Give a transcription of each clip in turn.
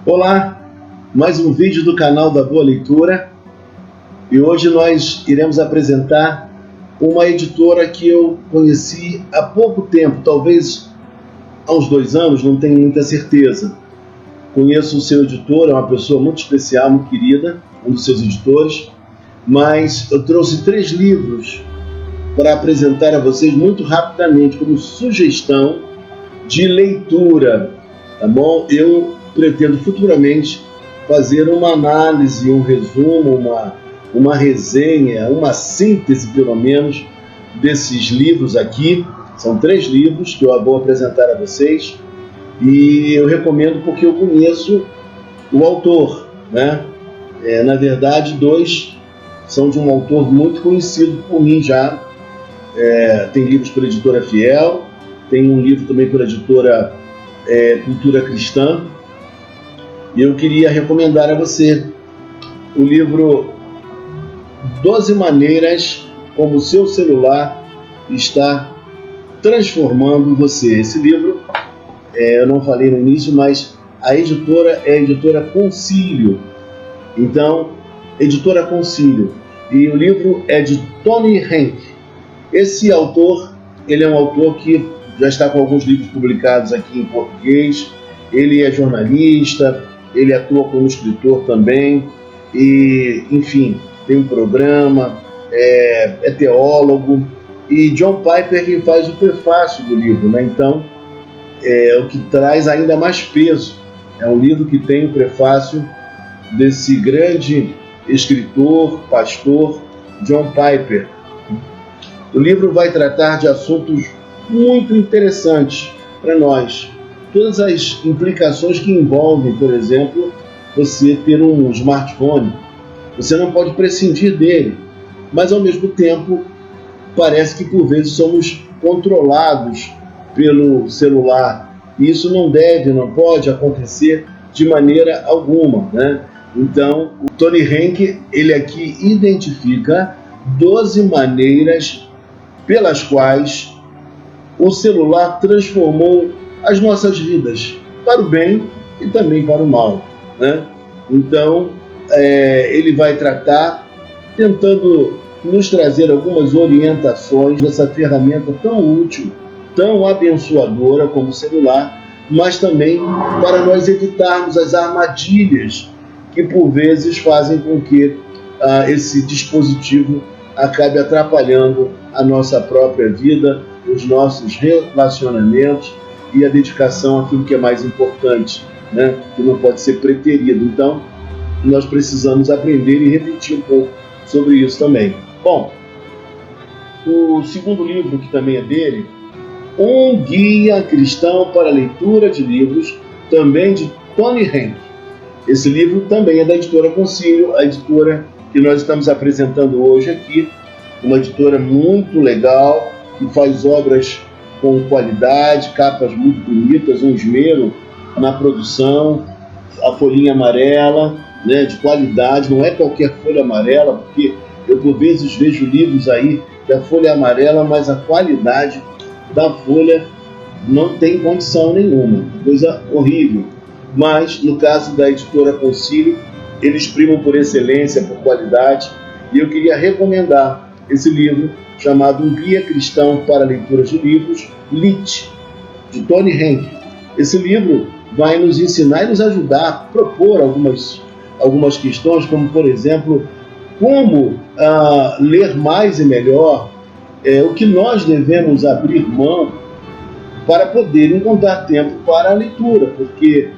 Olá, mais um vídeo do canal da Boa Leitura e hoje nós iremos apresentar uma editora que eu conheci há pouco tempo, talvez há uns 2 anos, não tenho muita certeza. Conheço o seu editor, é uma pessoa muito especial, muito querida, um dos seus editores, mas eu trouxe 3 livros para apresentar a vocês muito rapidamente como sugestão de leitura, tá bom? Eu pretendo futuramente fazer uma análise, um resumo, uma resenha, uma síntese pelo menos desses livros aqui. São 3 livros que eu vou apresentar a vocês e eu recomendo porque eu conheço o autor, né? Na verdade, 2 são de um autor muito conhecido por mim já. Tem livros pela editora Fiel, tem um livro também pela editora Cultura Cristã, e eu queria recomendar a você o livro 12 Maneiras como o seu celular está transformando você. Esse livro, eu não falei no início, mas a editora é a editora Concílio. Então, editora Concílio. E o livro é de Tony Henck. Esse autor, ele é um autor que já está com alguns livros publicados aqui em português. Ele é jornalista, ele atua como escritor também, e, enfim, tem um programa, é teólogo, e John Piper quem faz o prefácio do livro, né? Então, é o que traz ainda mais peso. É um livro que tem o prefácio desse grande escritor, pastor, John Piper. O livro vai tratar de assuntos muito interessantes para nós. Todas as implicações que envolvem, por exemplo, você ter um smartphone. Você não pode prescindir dele, mas ao mesmo tempo parece que por vezes somos controlados pelo celular. E isso não pode acontecer de maneira alguma, né? Então, o Tony Henck, ele aqui identifica 12 maneiras pelas quais o celular transformou as nossas vidas, para o bem e também para o mal, né? Então, ele vai tratar, tentando nos trazer algumas orientações dessa ferramenta tão útil, tão abençoadora como o celular, mas também para nós evitarmos as armadilhas que por vezes fazem com que esse dispositivo acabe atrapalhando a nossa própria vida, os nossos relacionamentos e a dedicação àquilo que é mais importante, né? Que não pode ser preterido. Então, nós precisamos aprender e refletir um pouco sobre isso também. Bom, o segundo livro, que também é dele, Um Guia Cristão para a Leitura de Livros, também de Tony Henck. Esse livro também é da editora Concílio, a editora que nós estamos apresentando hoje aqui, uma editora muito legal, que faz obras com qualidade, capas muito bonitas, um esmero na produção, a folhinha amarela, né, de qualidade, não é qualquer folha amarela, porque eu por vezes vejo livros aí que a folha é amarela, mas a qualidade da folha não tem condição nenhuma, coisa horrível. Mas no caso da editora Concílio, eles primam por excelência, por qualidade, e eu queria recomendar esse livro chamado Um Guia Cristão para a Leitura de Livros, Lit, de Tony Henck. Esse livro vai nos ensinar e nos ajudar a propor algumas questões, como, por exemplo, como ler mais e melhor, o que nós devemos abrir mão para poder encontrar tempo para a leitura, porque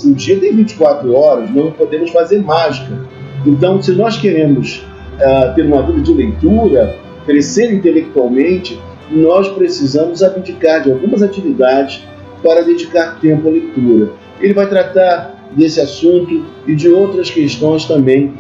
o dia tem 24 horas, não podemos fazer mágica. Então, se nós queremos ter uma vida de leitura, crescer intelectualmente, nós precisamos abdicar de algumas atividades para dedicar tempo à leitura. Ele vai tratar desse assunto e de outras questões também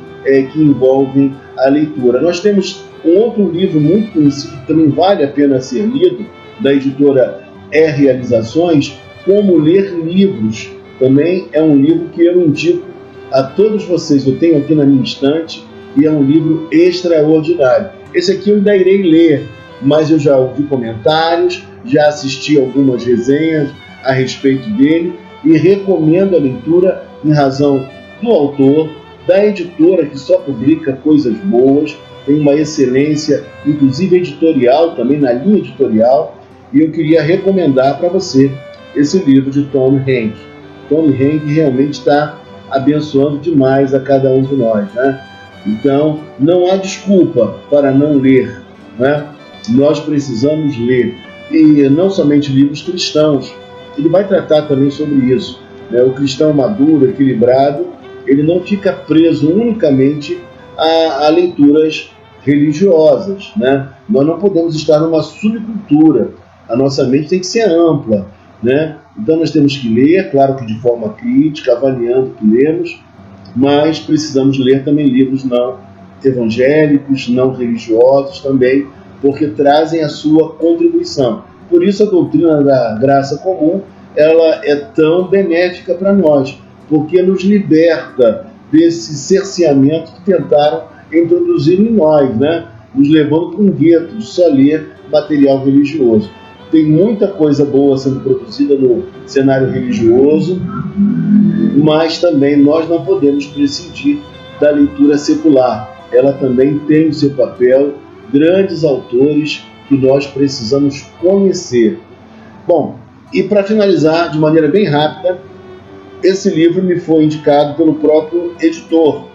que envolvem a leitura. Nós temos um outro livro muito conhecido, que também vale a pena ser lido, da editora Realizações, Como Ler Livros. Também é um livro que eu indico a todos vocês. Eu tenho aqui na minha estante e é um livro extraordinário. Esse aqui eu ainda irei ler, mas eu já ouvi comentários, já assisti algumas resenhas a respeito dele e recomendo a leitura em razão do autor, da editora que só publica coisas boas, tem uma excelência, inclusive editorial, também na linha editorial, e eu queria recomendar para você esse livro de Tom Hanks. Tom Hanks realmente está abençoando demais a cada um de nós, né? Então, não há desculpa para não ler, né? Nós precisamos ler, e não somente livros cristãos. Ele vai tratar também sobre isso, né? O cristão maduro, equilibrado, ele não fica preso unicamente a leituras religiosas, né? Nós não podemos estar numa subcultura. A nossa mente tem que ser ampla, né? Então nós temos que ler, claro que de forma crítica, avaliando o que lemos, mas precisamos ler também livros não evangélicos, não religiosos também, porque trazem a sua contribuição. Por isso a doutrina da graça comum, ela é tão benéfica para nós, porque nos liberta desse cerceamento que tentaram introduzir em nós, né? Nos levando para um gueto de só ler material religioso. Tem muita coisa boa sendo produzida no cenário religioso, mas também nós não podemos prescindir da leitura secular. Ela também tem o seu papel, grandes autores que nós precisamos conhecer. Bom, e para finalizar, de maneira bem rápida, esse livro me foi indicado pelo próprio editor.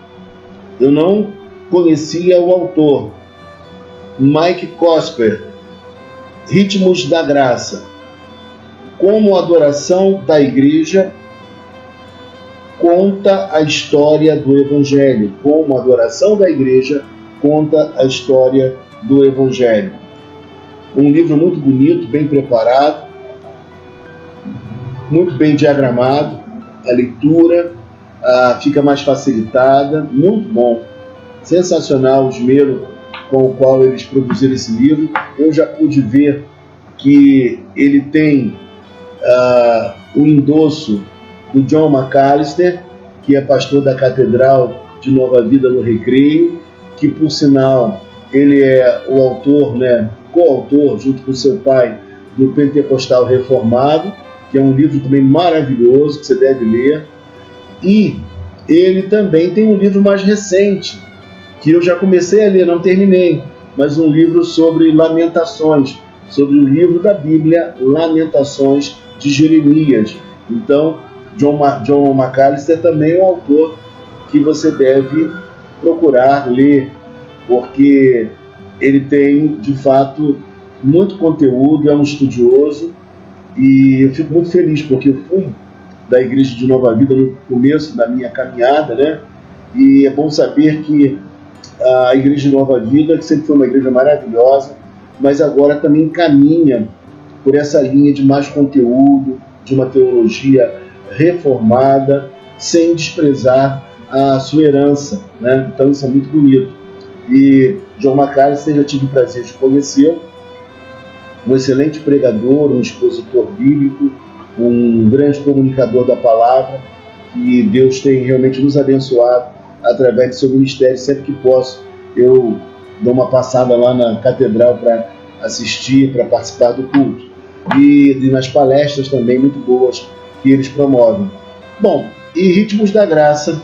Eu não conhecia o autor, Mike Cosper, Ritmos da Graça. Como a adoração da igreja conta a história do Evangelho. Como a adoração da igreja conta a história do Evangelho. Um livro muito bonito, bem preparado, muito bem diagramado. A leitura fica mais facilitada, muito bom. Sensacional o esmero com o qual eles produziram esse livro. Eu já pude ver que ele tem o endosso do John McAllister, que é pastor da Catedral de Nova Vida no Recreio, que, por sinal, ele é o autor, né, coautor, junto com seu pai, do Pentecostal Reformado, que é um livro também maravilhoso, que você deve ler. E ele também tem um livro mais recente, que eu já comecei a ler, não terminei, mas um livro sobre lamentações, sobre o livro da Bíblia, Lamentações de Jeremias. Então, John McAllister também é um autor que você deve procurar ler, porque ele tem, de fato, muito conteúdo, é um estudioso, e eu fico muito feliz, porque eu fui da Igreja de Nova Vida no começo da minha caminhada, né? E é bom saber que a Igreja de Nova Vida, que sempre foi uma igreja maravilhosa, mas agora também caminha por essa linha de mais conteúdo, de uma teologia reformada, sem desprezar a sua herança, né? Então isso é muito bonito. E John McAllister, já tive o prazer de conhecê-lo, um excelente pregador, um expositor bíblico, um grande comunicador da palavra, e Deus tem realmente nos abençoado através do seu ministério. Sempre que posso, eu dou uma passada lá na catedral para assistir, para participar do culto. E nas palestras também muito boas que eles promovem. Bom, e Ritmos da Graça,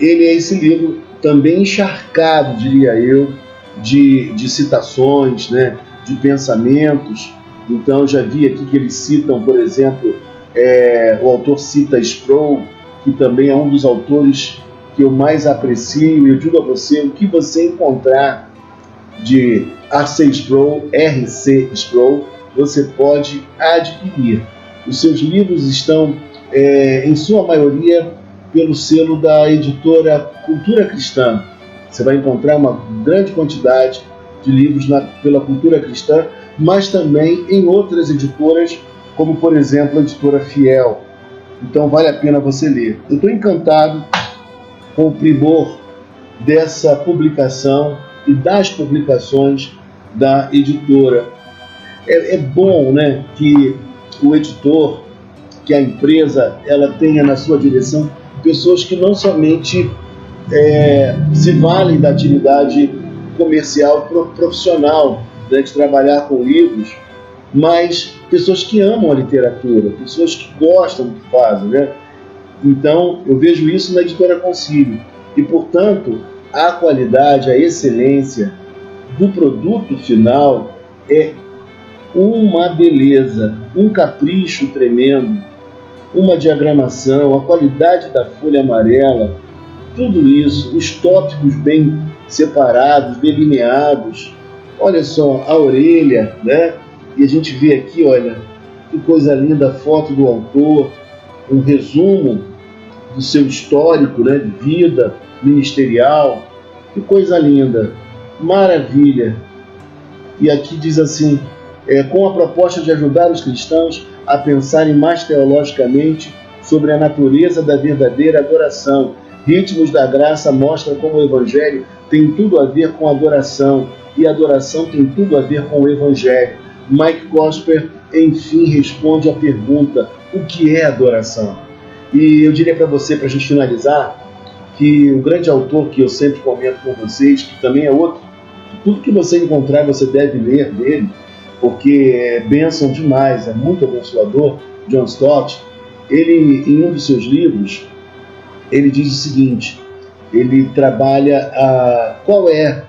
ele é esse livro também encharcado, diria eu, de citações, né, de pensamentos. Então já vi aqui que eles citam, por exemplo, o autor cita Sproul, que também é um dos autores que eu mais aprecio. Eu digo a você, o que você encontrar de R.C. Sproul, você pode adquirir. Os seus livros estão, em sua maioria, pelo selo da editora Cultura Cristã. Você vai encontrar uma grande quantidade de livros pela Cultura Cristã, mas também em outras editoras, como, por exemplo, a editora Fiel. Então vale a pena você ler. Eu estou encantado com o primor dessa publicação e das publicações da editora. É bom, né, que o editor, que a empresa, ela tenha na sua direção pessoas que não somente se valem da atividade comercial profissional, né, de trabalhar com livros, mas pessoas que amam a literatura, pessoas que gostam do que fazem, né? Então, eu vejo isso na editora Concílio. E, portanto, a qualidade, a excelência do produto final é uma beleza, um capricho tremendo, uma diagramação, a qualidade da folha amarela, tudo isso, os tópicos bem separados, delineados. Olha só, a orelha, né? E a gente vê aqui, olha, que coisa linda a foto do autor, um resumo do seu histórico, né, de vida ministerial. Que coisa linda, maravilha. E aqui diz assim, com a proposta de ajudar os cristãos a pensarem mais teologicamente sobre a natureza da verdadeira adoração. Ritmos da Graça mostra como o Evangelho tem tudo a ver com adoração e a adoração tem tudo a ver com o Evangelho. Mike Cosper, enfim, responde à pergunta: o que é adoração? E eu diria para você, para a gente finalizar, que o grande autor que eu sempre comento com vocês, que também é outro, tudo que você encontrar você deve ler dele, porque é bênção demais, é muito abençoador, John Stott. Ele, em um dos seus livros, ele diz o seguinte, ele trabalha qual é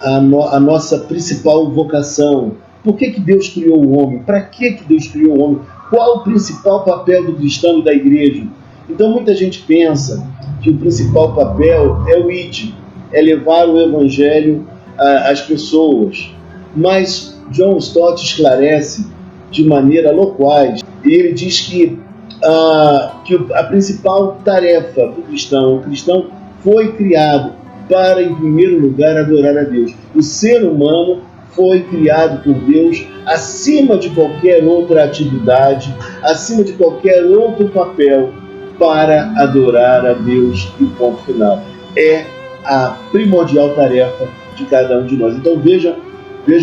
a nossa principal vocação. Por que Deus criou o homem? Para que Deus criou o homem? Qual o principal papel do cristão e da igreja? Então muita gente pensa que o principal papel é o ID, é levar o evangelho às pessoas. Mas John Stott esclarece de maneira loquaz, e ele diz que a principal tarefa do cristão, o cristão foi criado para, em primeiro lugar, adorar a Deus. O ser humano foi criado por Deus acima de qualquer outra atividade, acima de qualquer outro papel, para adorar a Deus e ponto final. É a primordial tarefa de cada um de nós. Então veja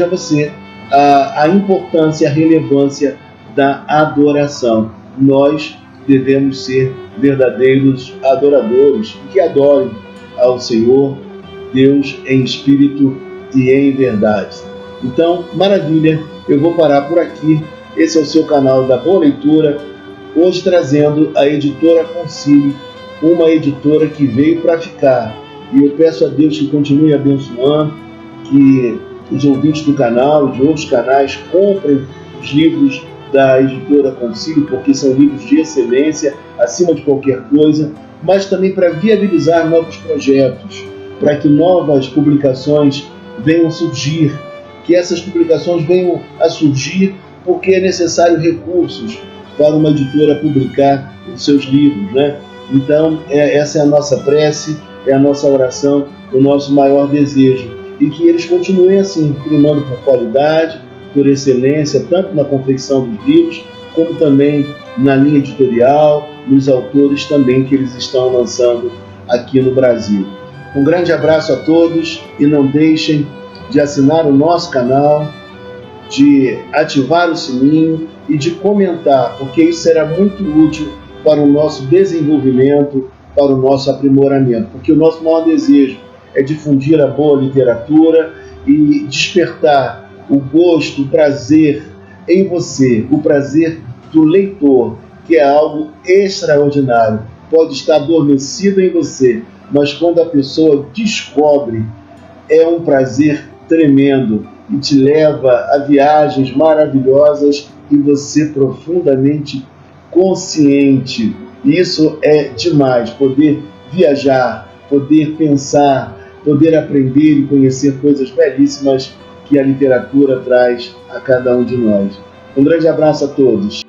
você a importância, a relevância da adoração. Nós devemos ser verdadeiros adoradores, que adorem ao Senhor, Deus em espírito e em verdade. Então, maravilha, eu vou parar por aqui. Esse é o seu canal da Boa Leitura, hoje trazendo a editora Concílio, uma editora que veio para ficar. E eu peço a Deus que continue abençoando, que os ouvintes do canal e de outros canais comprem os livros da editora Concílio, porque são livros de excelência, acima de qualquer coisa, mas também para viabilizar novos projetos, para que novas publicações venham surgir, que essas publicações venham a surgir porque é necessário recursos para uma editora publicar os seus livros, né? Então, essa é a nossa prece, é a nossa oração, o nosso maior desejo, e que eles continuem assim, primando por qualidade, por excelência, tanto na confecção dos livros, como também na linha editorial, nos autores também que eles estão lançando aqui no Brasil. Um grande abraço a todos e não deixem de assinar o nosso canal, de ativar o sininho e de comentar, porque isso será muito útil para o nosso desenvolvimento, para o nosso aprimoramento, porque o nosso maior desejo é difundir a boa literatura e despertar o gosto, o prazer em você, o prazer do leitor, que é algo extraordinário. Pode estar adormecido em você, mas quando a pessoa descobre, é um prazer tremendo e te leva a viagens maravilhosas e você profundamente consciente. Isso é demais, poder viajar, poder pensar, poder aprender e conhecer coisas belíssimas que a literatura traz a cada um de nós. Um grande abraço a todos.